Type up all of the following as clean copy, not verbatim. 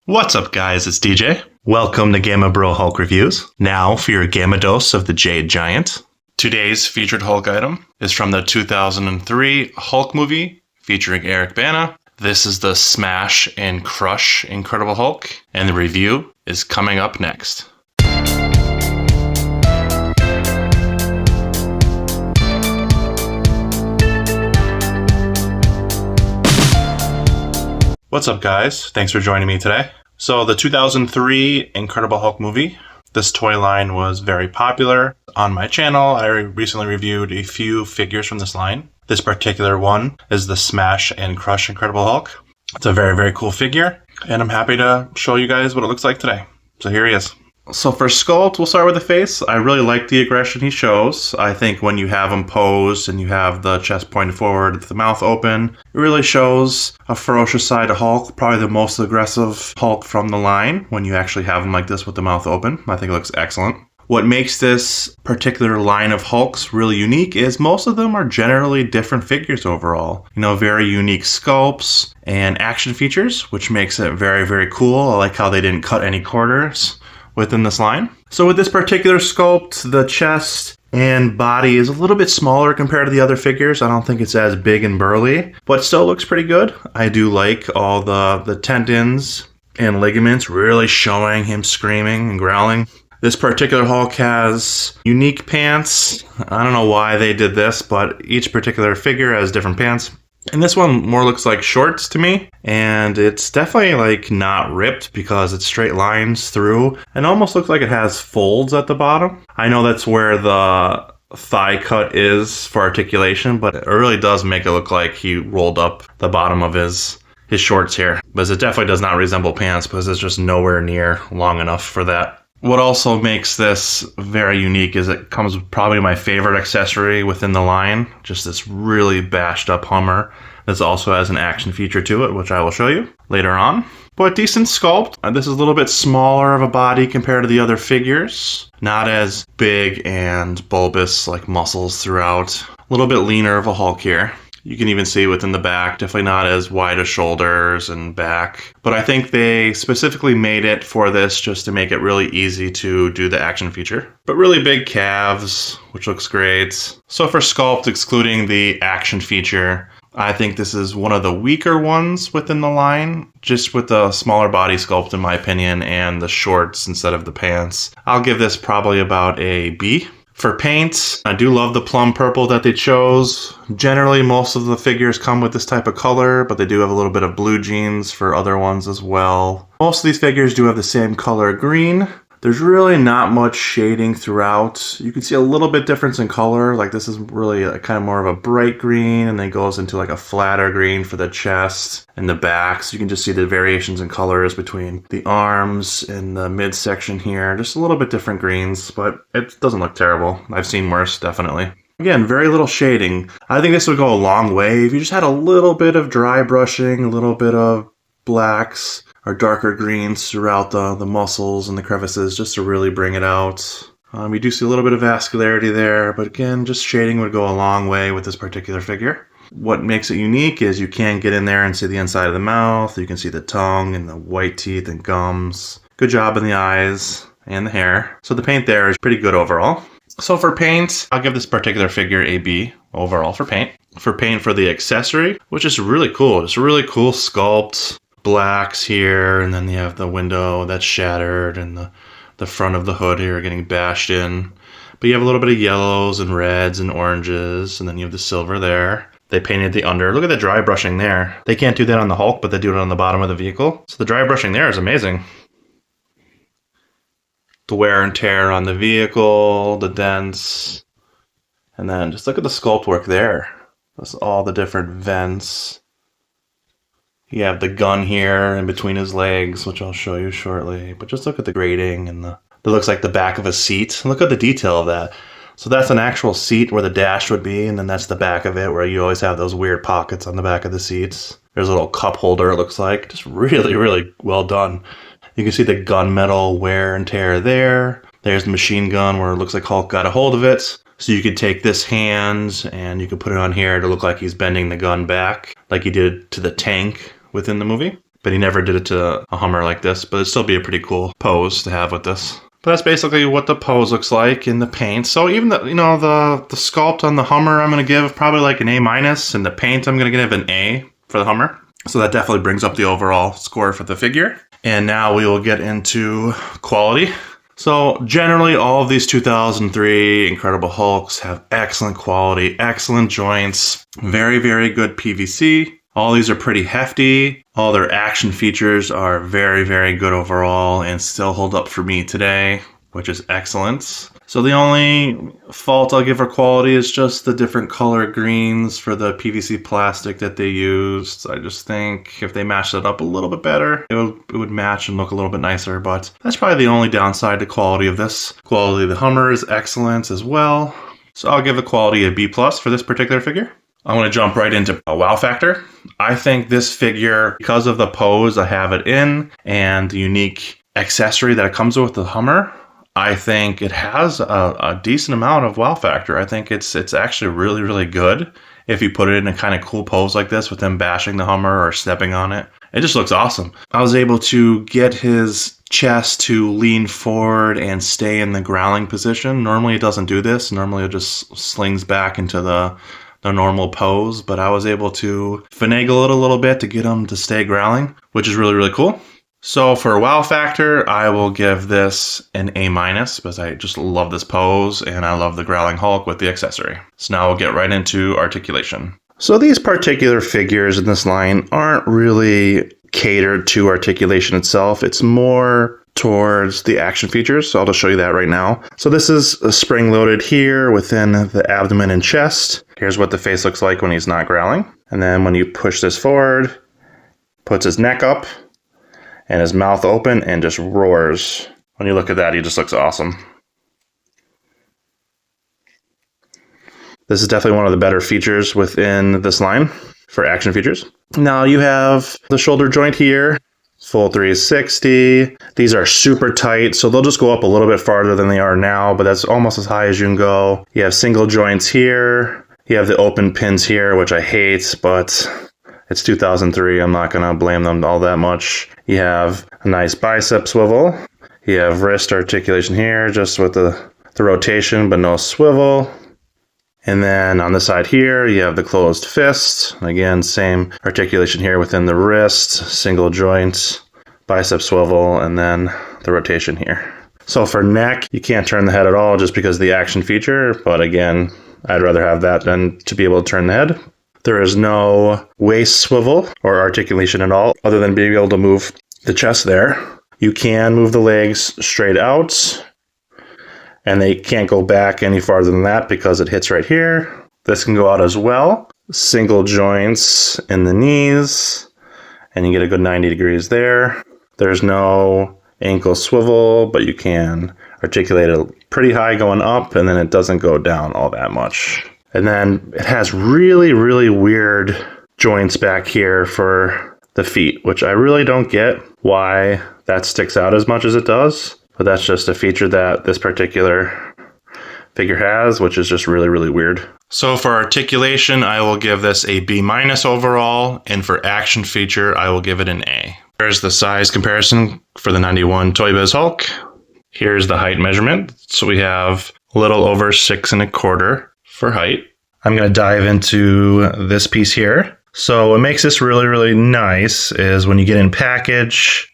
What's up, guys? It's DJ. Welcome to Gamma Bro Hulk Reviews. Now for your Gamma Dose of the Jade Giant. Today's featured Hulk item is from the 2003 Hulk movie featuring Eric Bana. This is the Smash and Crush Incredible Hulk, and the review is coming up next. What's up, guys? Thanks for joining me today. So the 2003 Incredible Hulk movie, this toy line was very popular. On my channel, I recently reviewed a few figures from this line. This particular one is the Smash and Crush Incredible Hulk. It's a very, very cool figure, and I'm happy to show you guys what it looks like today. So here he is. So for sculpt, we'll start with the face. I really like the aggression he shows. I think when you have him posed and you have the chest pointed forward, the mouth open, it really shows a ferocious side to Hulk, probably the most aggressive Hulk from the line when you actually have him like this with the mouth open. I think it looks excellent. What makes this particular line of Hulks really unique is most of them are generally different figures overall. You know, very unique sculpts and action features, which makes it very, very cool. I like how they didn't cut any corners within this line. So with this particular sculpt, the chest and body is a little bit smaller compared to the other figures. I don't think it's as big and burly, but still looks pretty good. I do like all the tendons and ligaments really showing him screaming and growling. This particular Hulk has unique pants. I don't know why they did this, but each particular figure has different pants. And this one more looks like shorts to me, and it's definitely like not ripped because it's straight lines through and almost looks like it has folds at the bottom. I know that's where the thigh cut is for articulation, but it really does make it look like he rolled up the bottom of his shorts here. But it definitely does not resemble pants because it's just nowhere near long enough for that. What also makes this very unique is it comes with probably my favorite accessory within the line. Just this really bashed up Hummer. This also has an action feature to it, which I will show you later on. But decent sculpt. This is a little bit smaller of a body compared to the other figures. Not as big and bulbous like muscles throughout. A little bit leaner of a Hulk here. You can even see within the back, definitely not as wide as shoulders and back. But I think they specifically made it for this just to make it really easy to do the action feature. But really big calves, which looks great. So for sculpt, excluding the action feature, I think this is one of the weaker ones within the line, just with the smaller body sculpt in my opinion and the shorts instead of the pants. I'll give this probably about a B. For paint, I do love the plum purple that they chose. Generally, most of the figures come with this type of color, but they do have a little bit of blue jeans for other ones as well. Most of these figures do have the same color green. There's really not much shading throughout. You can see a little bit difference in color. Like this is really kind of more of a bright green and then goes into like a flatter green for the chest and the back. So you can just see the variations in colors between the arms and the midsection here. Just a little bit different greens, but it doesn't look terrible. I've seen worse, definitely. Again, very little shading. I think this would go a long way if you just had a little bit of dry brushing, a little bit of blacks or darker greens throughout the muscles and the crevices just to really bring it out. You do see a little bit of vascularity there, but again, just shading would go a long way with this particular figure. What makes it unique is you can get in there and see the inside of the mouth. You can see the tongue and the white teeth and gums. Good job in the eyes and the hair. So the paint there is pretty good overall. So for paint, I'll give this particular figure a B overall for paint. For paint for the accessory, which is really cool. It's a really cool sculpt. Blacks here, and then you have the window that's shattered and the front of the hood here getting bashed in. But you have a little bit of yellows and reds and oranges, and then you have the silver there. They painted the under. Look at the dry brushing there. They can't do that on the Hulk, but they do it on the bottom of the vehicle. So the dry brushing there is amazing. The wear and tear on the vehicle, the dents, and then just look at the sculpt work there. That's all the different vents. You have the gun here in between his legs, which I'll show you shortly. But just look at the grading and that looks like the back of a seat. Look at the detail of that. So that's an actual seat where the dash would be, and then that's the back of it where you always have those weird pockets on the back of the seats. There's a little cup holder, it looks like. Just really, really well done. You can see the gunmetal wear and tear there. There's the machine gun where it looks like Hulk got a hold of it. So you could take this hand and you could put it on here to look like he's bending the gun back like he did to the tank within the movie. but he never did it to a Hummer like this, but it'd still be a pretty cool pose to have with this. But that's basically what the pose looks like in the paint. So even the sculpt on the Hummer, I'm going to give probably like an A-, and the paint, I'm going to give an A for the Hummer. So that definitely brings up the overall score for the figure. And now we will get into quality. So generally all of these 2003 Incredible Hulks have excellent quality, excellent joints, very, very good PVC. All these are pretty hefty. All their action features are very, very good overall and still hold up for me today, which is excellent. So the only fault I'll give for quality is just the different color greens for the PVC plastic that they used. I just think if they matched it up a little bit better, it would match and look a little bit nicer, but that's probably the only downside to quality of this. Quality of the Hummer is excellent as well. So I'll give the quality a B+ for this particular figure. I'm going to jump right into a wow factor. I think this figure, because of the pose I have it in and the unique accessory that it comes with the Hummer, I think it has a decent amount of wow factor. I think it's actually really, really good if you put it in a kind of cool pose like this with him bashing the Hummer or stepping on it. It just looks awesome. I was able to get his chest to lean forward and stay in the growling position. Normally it doesn't do this. Normally it just slings back into the normal pose, but I was able to finagle it a little bit to get him to stay growling, which is really, really cool. So for wow factor, I will give this an A- because I just love this pose and I love the Growling Hulk with the accessory. So now we'll get right into articulation. So these particular figures in this line aren't really catered to articulation itself. It's more towards the action features. So I'll just show you that right now. So this is a spring-loaded here within the abdomen and chest. Here's what the face looks like when he's not growling. And then when you push this forward, puts his neck up and his mouth open and just roars. When you look at that, he just looks awesome. This is definitely one of the better features within this line for action features. Now you have the shoulder joint here, full 360. These are super tight, so they'll just go up a little bit farther than they are now, but that's almost as high as you can go. You have single joints here. You have the open pins here, which I hate, but it's 2003. I'm not going to blame them all that much. You have a nice bicep swivel. You have wrist articulation here, just with the rotation, but no swivel. And then on the side here, you have the closed fist. Again, same articulation here within the wrist, single joints, bicep swivel, and then the rotation here. So for neck, you can't turn the head at all just because of the action feature. But again, I'd rather have that than to be able to turn the head. There is no waist swivel or articulation at all, other than being able to move the chest there. You can move the legs straight out, and they can't go back any farther than that because it hits right here. This can go out as well. Single joints in the knees, and you get a good 90 degrees there. There's no ankle swivel, but you can articulate it pretty high going up, and then it doesn't go down all that much. And then it has really, really weird joints back here for the feet, which I really don't get why that sticks out as much as it does. But that's just a feature that this particular figure has, which is just really, really weird. So for articulation, I will give this a B- overall, and for action feature, I will give it an A. Here's the size comparison for the 91 Toy Biz Hulk. Here's the height measurement. So we have a little over 6¼ for height. I'm going to dive into this piece here. So what makes this really, really nice is when you get in package,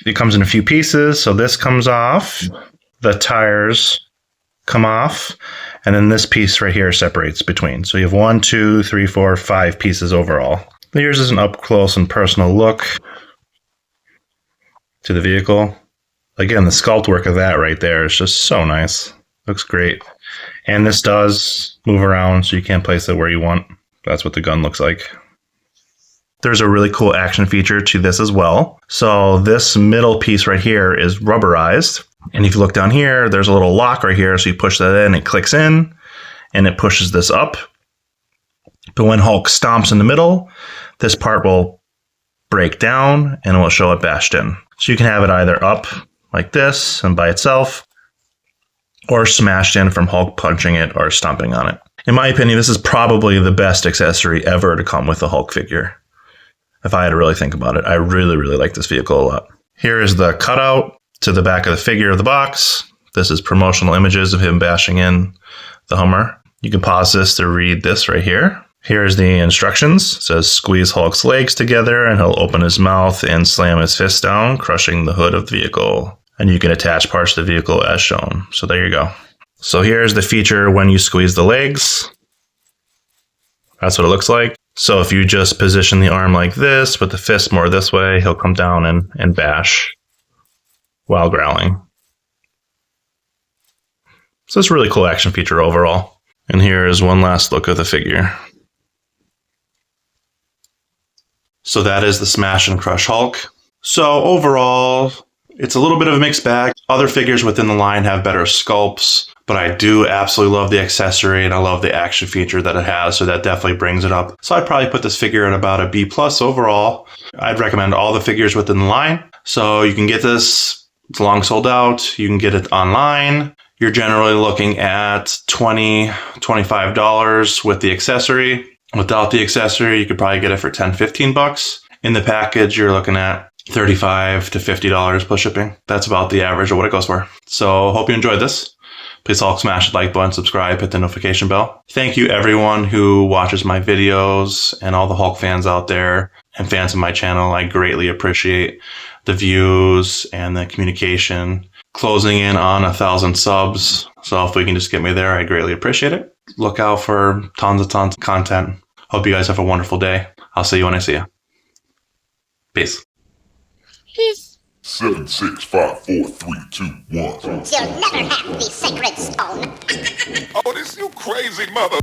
it comes in a few pieces. So this comes off, the tires come off, and then this piece right here separates between. So you have 1, 2, 3, 4, 5 pieces overall. Here's an up close and personal look to the vehicle. Again, the sculpt work of that right there is just so nice. Looks great. And this does move around, so you can place it where you want. That's what the gun looks like. There's a really cool action feature to this as well. So this middle piece right here is rubberized. And if you look down here, there's a little lock right here. So you push that in, it clicks in, and it pushes this up. But when Hulk stomps in the middle, this part will break down and it will show it bashed in. So you can have it either up like this and by itself, or smashed in from Hulk punching it or stomping on it. In my opinion, this is probably the best accessory ever to come with a Hulk figure. if I had to really think about it. I really, really like this vehicle a lot. Here is the cutout to the back of the figure of the box. This is promotional images of him bashing in the Hummer. You can pause this to read this right here. Here's the instructions. It says squeeze Hulk's legs together and he'll open his mouth and slam his fist down, crushing the hood of the vehicle. And you can attach parts to the vehicle as shown. So there you go. So here's the feature when you squeeze the legs. That's what it looks like. So if you just position the arm like this, with the fist more this way, he'll come down and bash while growling. So it's a really cool action feature overall. And here is one last look of the figure. So that is the Smash and Crush Hulk. So overall, it's a little bit of a mixed bag. Other figures within the line have better sculpts, but I do absolutely love the accessory and I love the action feature that it has, so that definitely brings it up. So I'd probably put this figure at about a B+ overall. I'd recommend all the figures within the line. So you can get this, it's long sold out. You can get it online. You're generally looking at $20, $25 with the accessory. Without the accessory, you could probably get it for $10, $15. In the package, you're looking at $35 to $50 plus shipping. That's about the average of what it goes for. So hope you enjoyed this. Please all smash the like button, subscribe, hit the notification bell. Thank you everyone who watches my videos and all the Hulk fans out there and fans of my channel. I greatly appreciate the views and the communication. Closing in on 1,000 subs. So if we can just get me there, I greatly appreciate it. Look out for tons of content. Hope you guys have a wonderful day. I'll see you when I see you. Peace. Peace. 7, 6, 5, 4, 3, 2, 1. You'll never have the sacred stone. Oh, this you crazy mother.